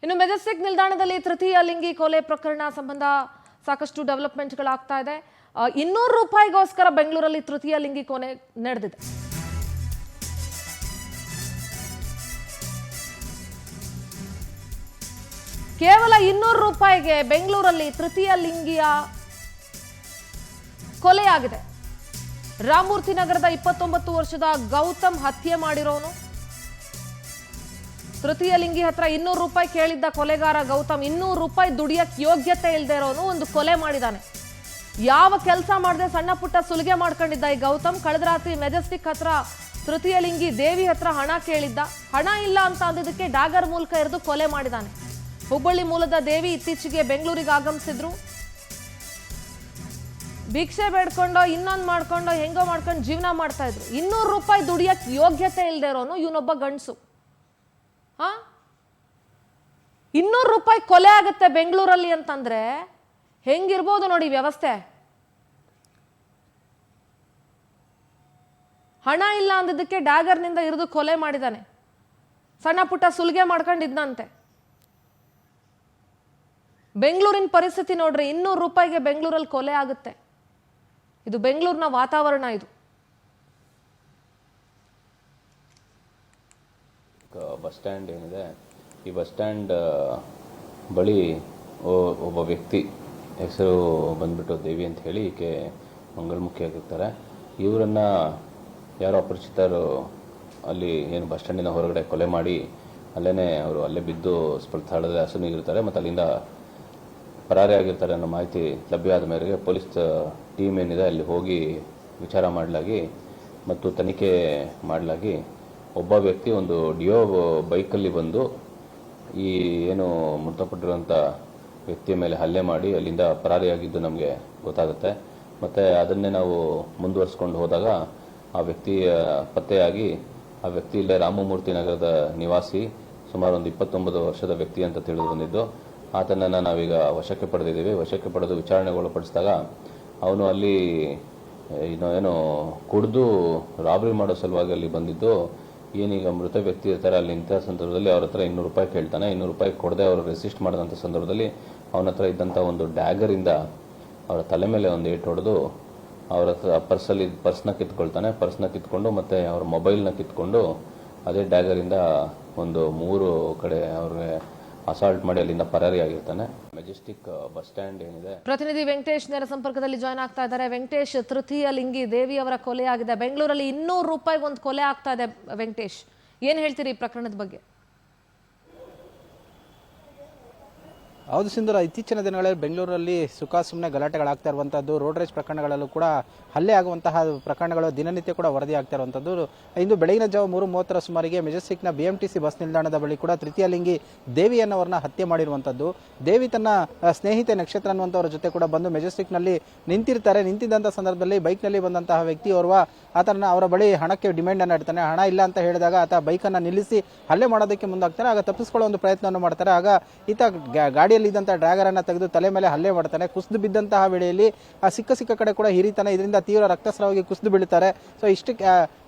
ಇನ್ನು ಮೆಜೆಸ್ಟಿಕ್ ನಿಲ್ದಾಣದಲ್ಲಿ ತೃತೀಯ ಲಿಂಗಿ ಕೊಲೆ ಪ್ರಕರಣ ಸಂಬಂಧ ಸಾಕಷ್ಟು ಡೆವಲಪ್ಮೆಂಟ್ಗಳಾಗ್ತಾ ಇದೆ. 200 ರೂಪಾಯಿಗೋಸ್ಕರ ಬೆಂಗಳೂರಲ್ಲಿ ತೃತೀಯ ಲಿಂಗಿ ಕೊಲೆ ನಡೆದಿದೆ. ಕೇವಲ 200 ರೂಪಾಯಿಗೆ ಬೆಂಗಳೂರಲ್ಲಿ ತೃತೀಯ ಲಿಂಗಿಯ ಕೊಲೆಯಾಗಿದೆ. ರಾಮಮೂರ್ತಿ ನಗರದ 29 ವರ್ಷದ ಗೌತಮ್ ಹತ್ಯೆ ಮಾಡಿರೋನು. ತೃತೀಯ ಲಿಂಗಿ ಹತ್ರ 200 ರೂಪಾಯಿ ಕೇಳಿದ್ದ ಕೊಲೆಗಾರ ಗೌತಮ್ 200 ರೂಪಾಯಿ ದುಡಿಯಕ್ಕೆ ಯೋಗ್ಯತೆ ಇಲ್ಲದೆ ಇರೋನು ಒಂದು ಕೊಲೆ ಮಾಡಿದಾನೆ. ಯಾವ ಕೆಲಸ ಮಾಡದೆ ಸಣ್ಣ ಪುಟ್ಟ ಸುಲಿಗೆ ಮಾಡ್ಕೊಂಡಿದ್ದ ಈ ಗೌತಮ್ ಕಳೆದ ರಾತ್ರಿ ಮೆಜೆಸ್ಟಿಕ್ ಹತ್ರ ತೃತೀಯ ಲಿಂಗಿ ದೇವಿ ಹತ್ರ ಹಣ ಕೇಳಿದ್ದ. ಹಣ ಇಲ್ಲ ಅಂತ ಅಂದಿದ್ದಕ್ಕೆ ಡಾಗರ್ ಮೂಲಕ ಎರೆದು ಕೊಲೆ ಮಾಡಿದಾನೆ. ಹುಬ್ಬಳ್ಳಿ ಮೂಲದ ದೇವಿ ಇತ್ತೀಚೆಗೆ ಬೆಂಗಳೂರಿಗೆ ಆಗಮಿಸಿದ್ರು. ಭಿಕ್ಷೆ ಬೇಡ್ಕೊಂಡೋ ಇನ್ನೊಂದು ಮಾಡ್ಕೊಂಡೋ ಹೆಂಗೋ ಮಾಡ್ಕೊಂಡು ಜೀವನ ಮಾಡ್ತಾ ಇದ್ರು. 200 ರೂಪಾಯಿ ದುಡಿಯಕ್ಕೆ ಯೋಗ್ಯತೆ ಇಲ್ಲದೆ ಇರೋನು ಇವನೊಬ್ಬ ಗಂಡಸು. 200 ರೂಪಾಯಿ ಕೊಲೆ ಆಗುತ್ತೆ ಬೆಂಗಳೂರಲ್ಲಿ ಅಂತಂದ್ರೆ ಹೆಂಗಿರ್ಬೋದು ನೋಡಿ ವ್ಯವಸ್ಥೆ. ಹಣ ಇಲ್ಲ ಅಂದಿದ್ದಕ್ಕೆ ಡಾಗರ್ನಿಂದ ಇರಿದು ಕೊಲೆ ಮಾಡಿದಾನೆ. ಸಣ್ಣ ಪುಟ್ಟ ಸುಲಿಗೆ ಮಾಡ್ಕೊಂಡಿದ್ನಂತೆ. ಬೆಂಗಳೂರಿನ ಪರಿಸ್ಥಿತಿ ನೋಡ್ರಿ, 200 ರೂಪಾಯಿಗೆ ಬೆಂಗಳೂರಲ್ಲಿ ಕೊಲೆ ಆಗುತ್ತೆ. ಇದು ಬೆಂಗಳೂರಿನ ವಾತಾವರಣ. ಇದು ಬಸ್ ಸ್ಟ್ಯಾಂಡ್ ಏನಿದೆ, ಈ ಬಸ್ ಸ್ಟ್ಯಾಂಡ್ ಬಳಿ ಒಬ್ಬ ವ್ಯಕ್ತಿ ಹೆಸರು ಬಂದ್ಬಿಟ್ಟು ದೇವಿ ಅಂತ ಹೇಳಿ ಈಕೆ ಮಂಗಳಮುಖಿಯಾಗಿರ್ತಾರೆ. ಇವರನ್ನು ಯಾರೋ ಅಪರಿಚಿತರು ಅಲ್ಲಿ ಏನು ಬಸ್ ಸ್ಟ್ಯಾಂಡಿನ ಹೊರಗಡೆ ಕೊಲೆ ಮಾಡಿ ಅಲ್ಲೇ ಬಿದ್ದು ಸ್ಥಳದಲ್ಲಿ ಹಸುನೀಗಿರ್ತಾರೆ ಮತ್ತು ಅಲ್ಲಿಂದ ಪರಾರಿ ಆಗಿರ್ತಾರೆ ಅನ್ನೋ ಮಾಹಿತಿ ಲಭ್ಯ ಆದ ಮೇರೆಗೆ ಪೊಲೀಸ್ ಟೀಮ್ ಏನಿದೆ ಅಲ್ಲಿ ಹೋಗಿ ವಿಚಾರ ಮಾಡಲಾಗಿ ಮತ್ತು ತನಿಖೆ ಮಾಡಲಾಗಿ ಒಬ್ಬ ವ್ಯಕ್ತಿ ಒಂದು ಡಿಯೋ ಬೈಕಲ್ಲಿ ಬಂದು ಈ ಏನು ಮೃತಪಟ್ಟಿರುವಂಥ ವ್ಯಕ್ತಿಯ ಮೇಲೆ ಹಲ್ಲೆ ಮಾಡಿ ಅಲ್ಲಿಂದ ಪರಾರಿಯಾಗಿದ್ದು ನಮಗೆ ಗೊತ್ತಾಗುತ್ತೆ. ಮತ್ತು ಅದನ್ನೇ ನಾವು ಮುಂದುವರಿಸ್ಕೊಂಡು ಹೋದಾಗ ಆ ವ್ಯಕ್ತಿಯ ಪತ್ತೆಯಾಗಿ ಆ ವ್ಯಕ್ತಿ ಇಲ್ಲೇ ರಾಮಮೂರ್ತಿ ನಗರದ ನಿವಾಸಿ, ಸುಮಾರು ಒಂದು 29 ವರ್ಷದ ವ್ಯಕ್ತಿ ಅಂತ ತಿಳಿದು ಬಂದಿದ್ದು. ಆತನನ್ನು ನಾವೀಗ ವಶಕ್ಕೆ ಪಡೆದಿದ್ದೀವಿ. ವಶಕ್ಕೆ ಪಡೆದು ವಿಚಾರಣೆಗೊಳಪಡಿಸಿದಾಗ ಅವನು ಅಲ್ಲಿ ಏನು ಕುಡಿದು ರಾಬರಿ ಮಾಡೋ ಸಲುವಾಗಿ ಅಲ್ಲಿ ಬಂದಿದ್ದು. ಏನೀಗ ಮೃತ ವ್ಯಕ್ತಿ ಇರ್ತಾರೆ ಅಲ್ಲಿ ಇಂಥ ಸಂದರ್ಭದಲ್ಲಿ ಅವ್ರ ಹತ್ರ 200 ರೂಪಾಯಿ ಕೇಳ್ತಾನೆ. 200 ರೂಪಾಯಿ ಕೊಡದೆ ಅವರು ರೆಸಿಸ್ಟ್ ಮಾಡಿದಂಥ ಸಂದರ್ಭದಲ್ಲಿ ಅವನ ಹತ್ರ ಇದ್ದಂಥ ಒಂದು ಡ್ಯಾಗರಿಂದ ಅವರ ತಲೆ ಮೇಲೆ ಒಂದು ಏಟು ಹೊಡೆದು ಅವ್ರ ಹತ್ರ ಪರ್ಸ್ನ ಕಿತ್ಕೊಳ್ತಾನೆ. ಪರ್ಸ್ನ ಕಿತ್ಕೊಂಡು ಮತ್ತು ಅವ್ರ ಮೊಬೈಲ್ನ ಕಿತ್ಕೊಂಡು ಅದೇ ಡ್ಯಾಗರಿಂದ ಒಂದು 3 ಕಡೆ ಅವ್ರಿಗೆ ಅಸಾಲ್ಟ್ ಮಾಡಿ ಅಲ್ಲಿಂದ ಪರಾರಿಯಾಗಿರ್ತಾನೆ. ಮೆಜೆಸ್ಟಿಕ್ ಬಸ್ ಸ್ಟ್ಯಾಂಡ್ ಏನಿದೆ, ಪ್ರತಿನಿಧಿ ವೆಂಕಟೇಶ್ ನೇರ ಸಂಪರ್ಕದಲ್ಲಿ ಜಾಯ್ನ್ ಆಗ್ತಾ ಇದ್ದಾರೆ. ವೆಂಕಟೇಶ್, ತೃತೀಯ ಲಿಂಗಿ ದೇವಿ ಅವರ ಕೊಲೆ ಆಗಿದೆ ಬೆಂಗಳೂರಲ್ಲಿ. 200 ರೂಪಾಯಿಗೆ ಒಂದು ಕೊಲೆ ಆಗ್ತಾ ಇದೆ. ವೆಂಕಟೇಶ್, ಏನ್ ಹೇಳ್ತೀರಿ ಈ ಪ್ರಕರಣದ ಬಗ್ಗೆ? ಹೌದು ಸಿಂಧೂರ, ಇತ್ತೀಚಿನ ದಿನಗಳಲ್ಲಿ ಬೆಂಗಳೂರಲ್ಲಿ ಸುಮ್ಮನೆ ಗಲಾಟೆಗಳಾಗ್ತಾ ಇರುವಂಥದ್ದು, ರೋಡ್ ರೇಸ್ ಪ್ರಕರಣಗಳಲ್ಲೂ ಕೂಡ ಹಲ್ಲೆ ಆಗುವಂತಹ ಪ್ರಕರಣಗಳು ದಿನನಿತ್ಯ ಕೂಡ ವರದಿ ಆಗ್ತಾ ಇರುವಂಥದ್ದು. ಇಂದು ಬೆಳಗಿನ ಜಾವ 3:30 ಸುಮಾರಿಗೆ ಮೆಜೆಸ್ಟಿಕ್ನ BMTC ಬಸ್ ನಿಲ್ದಾಣದ ಬಳಿ ಕೂಡ ತೃತೀಯ ಲಿಂಗಿ ದೇವಿಯನ್ನವರನ್ನ ಹತ್ಯೆ ಮಾಡಿರುವಂಥದ್ದು. ದೇವಿ ತನ್ನ ಸ್ನೇಹಿತೆ ನಕ್ಷತ್ರ ಅನ್ನುವಂಥವ್ರ ಜೊತೆ ಕೂಡ ಬಂದು ಮೆಜೆಸ್ಟಿಕ್ನಲ್ಲಿ ನಿಂತಿರ್ತಾರೆ. ನಿಂತಿದ್ದಂಥ ಸಂದರ್ಭದಲ್ಲಿ ಬೈಕ್ನಲ್ಲಿ ಬಂದಂತಹ ವ್ಯಕ್ತಿ ಅವರ ಬಳಿ ಹಣಕ್ಕೆ ಡಿಮ್ಯಾಂಡ್ ಅನ್ನು ಇಡ್ತಾನೆ. ಹಣ ಇಲ್ಲ ಅಂತ ಹೇಳಿದಾಗ ಆತ ಬೈಕನ್ನು ನಿಲ್ಲಿಸಿ ಹಲ್ಲೆ ಮಾಡೋದಕ್ಕೆ ಮುಂದಾಗ್ತಾನೆ. ಆಗ ತಪ್ಪಿಸ್ಕೊಳ್ಳೋ ಒಂದು ಪ್ರಯತ್ನವನ್ನು ಮಾಡ್ತಾರೆ. ಆಗ ಈತ ಗಾಡಿಯಲ್ಲಿ ಇದ್ದಂತಹ ಡ್ರ್ಯಾಗರ್ ಅನ್ನ ತೆಗೆದು ತಲೆ ಮೇಲೆ ಹಲ್ಲೆ ಮಾಡ್ತಾನೆ. ಕುಸಿದು ಬಿದ್ದಂತಹ ವೇಳೆಯಲ್ಲಿ ಸಿಕ್ಕ ಕಡೆ ಕೂಡ ಹಿರಿತಾನೆ. ಇದರಿಂದ ತೀವ್ರ ರಕ್ತಸ್ರಾವವಾಗಿ ಕುಸಿದು ಬೀಳುತ್ತಾರೆ. ಸೊ ಇಷ್ಟು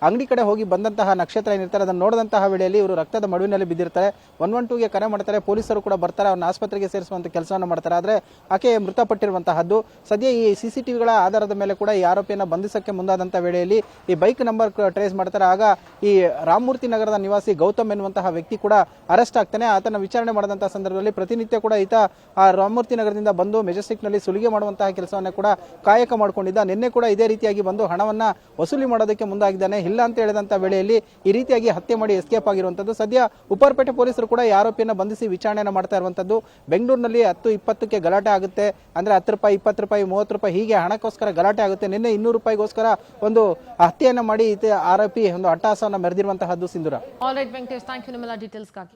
ಅಂಗಡಿ ಕಡೆ ಹೋಗಿ ಬಂದಂತಹ ನಕ್ಷತ್ರ ಏನಿರ್ತಾರೆ ಅದನ್ನು ನೋಡಿದಂತಹ ವೇಳೆಯಲ್ಲಿ ಇವರು ರಕ್ತದ ಮಡುವಿನಲ್ಲಿ ಬಿದ್ದಿರ್ತಾರೆ. 112ಗೆ ಕರೆ ಮಾಡ್ತಾರೆ. ಪೊಲೀಸರು ಕೂಡ ಬರ್ತಾರೆ. ಅವ್ರನ್ನ ಆಸ್ಪತ್ರೆಗೆ ಸೇರಿಸುವಂತ ಕೆಲಸವನ್ನು ಮಾಡ್ತಾರೆ. ಆದ್ರೆ ಆಕೆ ಮೃತಪಟ್ಟಿರುವಂತಹದ್ದು. ಸದ್ಯ ಈ CCTVಗಳ ಆಧಾರದ ಮೇಲೆ ಕೂಡ ಈ ಆರೋಪಿಯನ್ನ ಬಂಧಿಸಕ್ಕೆ ಮುಂದಾದಂತಹ ವೇಳೆಯಲ್ಲಿ ಈ ಬೈಕ್ ನಂಬರ್ ಟ್ರೇಸ್ ಮಾಡ್ತಾರೆ. ಆಗ ಈ ರಾಮಮೂರ್ತಿ ನಗರದ ನಿವಾಸಿ ಗೌತಮ್ ಎನ್ನುವಂತಹ ವ್ಯಕ್ತಿ ಕೂಡ ಅರೆಸ್ಟ್ ಆಗ್ತಾನೆ. ಆತನ ವಿಚಾರಣೆ ಮಾಡಿದಂತಹ ಸಂದರ್ಭದಲ್ಲಿ ಪ್ರತಿನಿತ್ಯ ಕೂಡ ಈತ ಆ ರಾಮಮೂರ್ತಿ ನಗರದಿಂದ ಬಂದು ಮೆಜೆಸ್ಟಿಕ್ ನಲ್ಲಿ ಸುಲಿಗೆ ಮಾಡುವಂತಹ ಕೆಲಸವನ್ನ ಕೂಡ ಕಾಯಕ ಮಾಡಿಕೊಂಡಿದ್ದ. ನಿನ್ನೆ ಕೂಡ ಇದೇ ರೀತಿಯಾಗಿ ಬಂದು ಹಣವನ್ನ ವಸೂಲಿ ಮಾಡೋದಕ್ಕೆ ಮುಂದಾಗಿದ್ದಾನೆ. ಇಲ್ಲ ಅಂತ ಹೇಳಿದಂತ ವೇಳೆಯಲ್ಲಿ ಈ ರೀತಿಯಾಗಿ ಹತ್ಯೆ ಮಾಡಿ ಎಸ್ಕೇಪ್ ಆಗಿರುವಂತದ್ದು. ಸದ್ಯ ಉಪ್ಪಾರಪೇಟೆ ಪೊಲೀಸರು ಕೂಡ ಈ ಆರೋಪಿಯನ್ನ ಬಂಧಿಸಿ ವಿಚಾರಣೆಯನ್ನು ಮಾಡ್ತಾ ಇರುವಂತದ್ದು. ಬೆಂಗಳೂರಿನಲ್ಲಿ 10-20ಕ್ಕೆ ಗಲಾಟೆ ಆಗುತ್ತೆ. ಅಂದ್ರೆ 10 ರೂಪಾಯಿ, 20 ರೂಪಾಯಿ, 30 ರೂಪಾಯಿ ಹೀಗೆ ಹಣಕ್ಕೋಸ್ಕರ ಗಲಾಟೆ ಆಗುತ್ತೆ. ನಿನ್ನೆ 200 ರೂಪಾಯಿಗೋಸ್ಕರ ಒಂದು ಹತ್ಯೆಯನ್ನ ಮಾಡಿ ಆರೋಪಿ ಒಂದು ಅಟ್ಟಹಾಸವನ್ನ ಮೆರೆದಿರುವಂತಹದ್ದು. Sindhura. All right Venkatesh, thank you ನಿಮ್ಮೆಲ್ಲ ಡೀಟೇಲ್ಸ್ಗಾಗಿ.